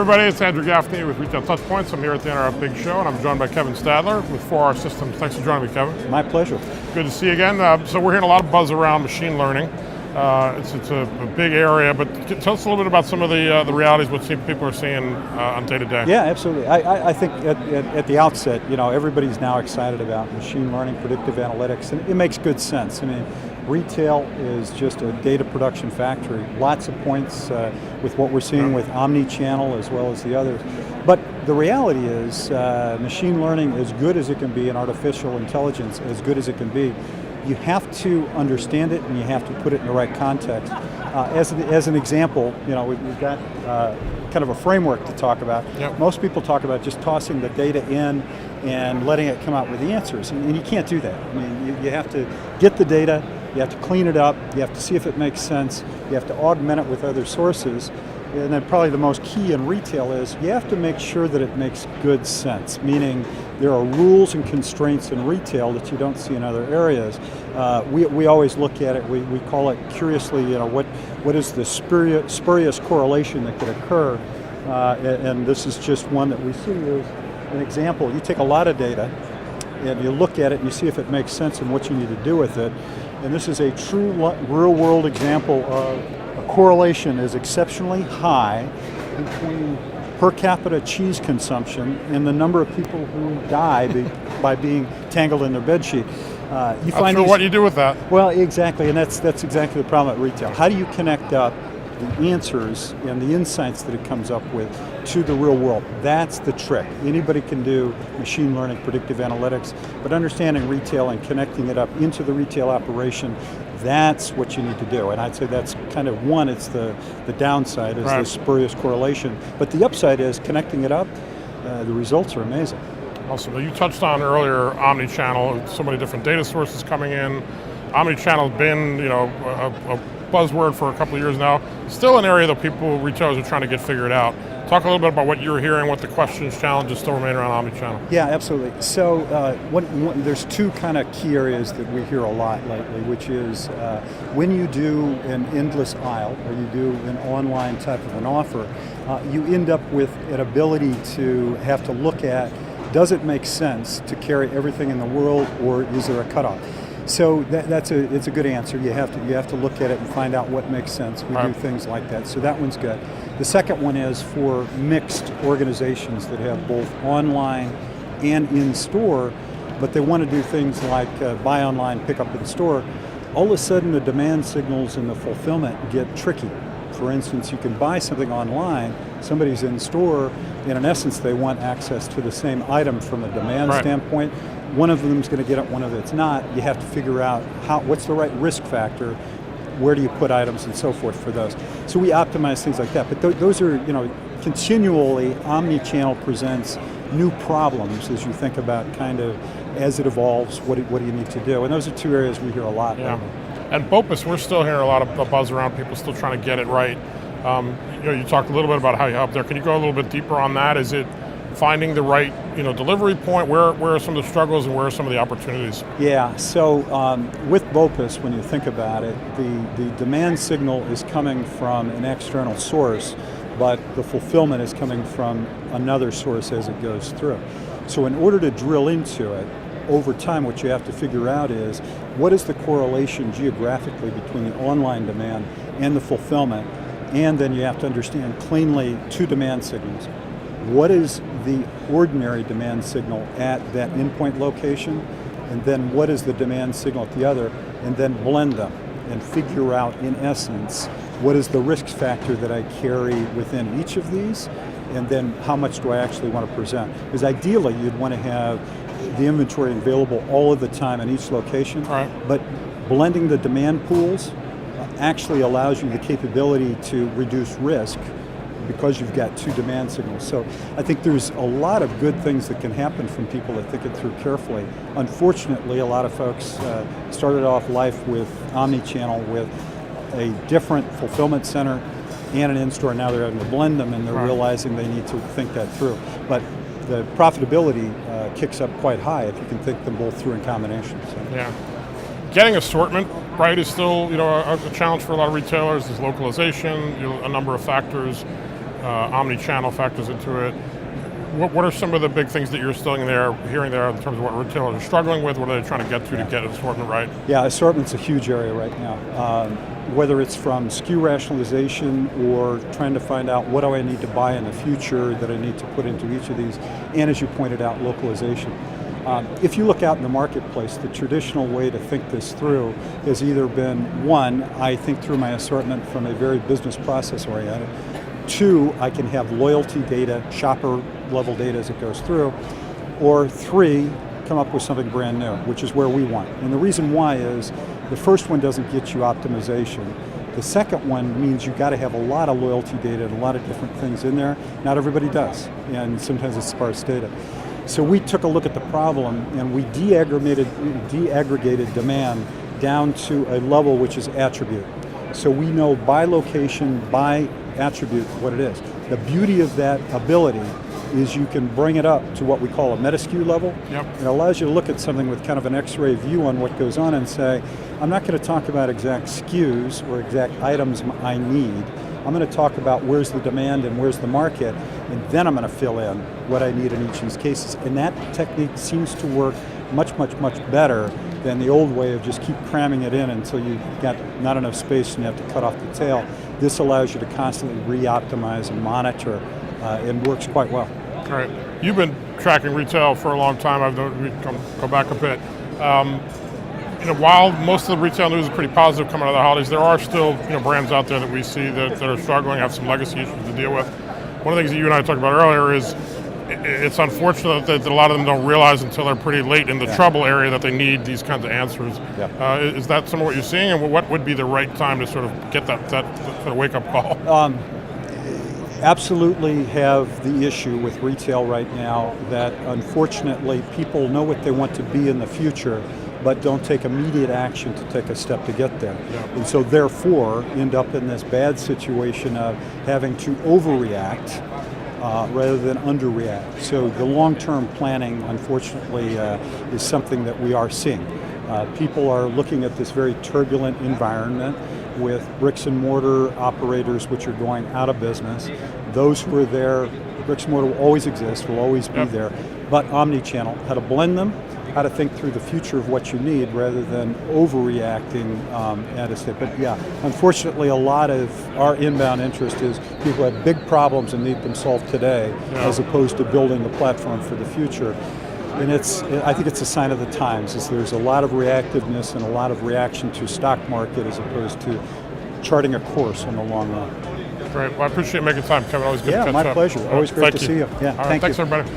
everybody, it's Andrew Gaffney with Retail Touchpoints. I'm here at the NRF Big Show, and I'm joined by Kevin Stadler with 4R Systems. Thanks for joining me, Kevin. My pleasure. Good to see you again. So we're hearing a lot of buzz around machine learning. It's a big area, but tell us a little bit about some of the realities, what people are seeing on day to day. Yeah, absolutely. I think at the outset, everybody's now excited about machine learning, predictive analytics, and it makes good sense. I mean, retail is just a data production factory. Lots of points with what we're seeing with omni-channel as well as the others. But the reality is machine learning, as good as it can be, and artificial intelligence, as good as it can be, you have to understand it and you have to put it in the right context. As an example, we've got kind of a framework to talk about. Yep. Most people talk about just tossing the data in and letting it come out with the answers, and you can't do that. I mean, you have to get the data, you have to clean it up, you have to see if it makes sense, you have to augment it with other sources, and then probably the most key in retail is you have to make sure that it makes good sense, meaning there are rules and constraints in retail that you don't see in other areas. We always look at it, we call it curiously, what is the spurious correlation that could occur, and this is just one that we see as an example. You take a lot of data and you look at it and you see if it makes sense and what you need to do with it, and this is a true real-world example of a correlation is exceptionally high between per capita cheese consumption and the number of people who die by being tangled in their bedsheet. You find not sure what you do with that. Well, exactly, and that's exactly the problem at retail. How do you connect up the answers and the insights that it comes up with to the real world? That's the trick. Anybody can do machine learning, predictive analytics, but understanding retail and connecting it up into the retail operation, that's what you need to do. And I'd say that's kind of one, it's the downside is right. The spurious correlation. But the upside is connecting it up, the results are amazing. Awesome. You touched on earlier omni-channel, so many different data sources coming in. Omni-channel has been, a buzzword for a couple of years now. Still an area that retailers are trying to get figured out. Talk a little bit about what you're hearing, what the questions, challenges still remain around omni-channel. Yeah, absolutely. So there's two kind of key areas that we hear a lot lately, which is when you do an endless aisle or you do an online type of an offer, you end up with an ability to have to look at, does it make sense to carry everything in the world, or is there a cutoff? So it's a good answer. You have to look at it and find out what makes sense. We do things like that. So that one's good. The second one is for mixed organizations that have both online and in store, but they want to do things like buy online, pick up in store. All of a sudden the demand signals and the fulfillment get tricky. For instance, you can buy something online, somebody's in store, and in essence they want access to the same item from a demand standpoint. One of them's going to get it, one of it's not. You have to figure out what's the right risk factor, where do you put items and so forth for those. So we optimize things like that, but those are, continually omni-channel presents new problems as you think about kind of as it evolves, what do you need to do? And those are two areas we hear a lot. Yeah. And BOPUS, we're still hearing a lot of buzz around people still trying to get it right. You talked a little bit about how you help there. Can you go a little bit deeper on that? Is it finding the right delivery point? Where are some of the struggles and where are some of the opportunities? Yeah, so with BOPUS, when you think about it, the demand signal is coming from an external source, but the fulfillment is coming from another source as it goes through. So in order to drill into it, over time what you have to figure out is what is the correlation geographically between the online demand and the fulfillment, and then you have to understand cleanly two demand signals. What is the ordinary demand signal at that endpoint location, and then what is the demand signal at the other, and then blend them and figure out, in essence, what is the risk factor that I carry within each of these, and then how much do I actually want to present? Because ideally you'd want to have the inventory available all of the time in each location, but blending the demand pools actually allows you the capability to reduce risk because you've got two demand signals. So I think there's a lot of good things that can happen from people that think it through carefully. Unfortunately, a lot of folks started off life with omni-channel with a different fulfillment center and an in-store. Now they're having to blend them, and they're realizing they need to think that through. But the profitability kicks up quite high if you can think them both through in combination. So. Yeah. Getting assortment right is still a challenge for a lot of retailers. There's localization, a number of factors. omni-channel factors into it. What are some of the big things that you're still hearing there in terms of what retailers are struggling with? What are they trying to get get assortment right? Yeah, assortment's a huge area right now. Whether it's from SKU rationalization or trying to find out what do I need to buy in the future that I need to put into each of these, and as you pointed out, localization. If you look out in the marketplace, the traditional way to think this through has either been, one, I think through my assortment from a very business process oriented. Two, I can have loyalty data, shopper level data as it goes through. Or three, come up with something brand new, which is where we want. And the reason why is the first one doesn't get you optimization. The second one means you got to have a lot of loyalty data and a lot of different things in there. Not everybody does, and sometimes it's sparse data. So we took a look at the problem and we deaggregated demand down to a level which is attribute. So we know by location, by attribute what it is. The beauty of that ability is you can bring it up to what we call a meta SKU level. Yep. It allows you to look at something with kind of an X-ray view on what goes on and say, I'm not going to talk about exact SKUs or exact items I need. I'm going to talk about where's the demand and where's the market, and then I'm going to fill in what I need in each of these cases. And that technique seems to work much, much, much better than the old way of just keep cramming it in until you got not enough space and you have to cut off the tail. This allows you to constantly re-optimize and monitor, and works quite well. All right. You've been tracking retail for a long time. I've go back a bit. While most of the retail news is pretty positive coming out of the holidays, there are still brands out there that we see that are struggling, have some legacy issues to deal with. One of the things that you and I talked about earlier is it's unfortunate that a lot of them don't realize until they're pretty late in the trouble area that they need these kinds of answers. Yeah. Is that some of what you're seeing, and what would be the right time to sort of get that sort of wake-up call? Absolutely have the issue with retail right now that unfortunately people know what they want to be in the future, but don't take immediate action to take a step to get there. Yeah. And so therefore end up in this bad situation of having to overreact rather than underreact. So the long-term planning, unfortunately, is something that we are seeing. People are looking at this very turbulent environment with bricks and mortar operators which are going out of business. Those who are there, bricks and mortar will always exist, will always be there, but omni-channel, how to blend them, how to think through the future of what you need rather than overreacting at a step. But yeah, unfortunately a lot of our inbound interest is people have big problems and need them solved today as opposed to building the platform for the future. And I think it's a sign of the times, is there's a lot of reactiveness and a lot of reaction to stock market as opposed to charting a course in the long run. Great. Well, I appreciate making time, Kevin. Always good to catch up. Yeah, my pleasure. Always great to see you. Yeah, All right, thanks, everybody.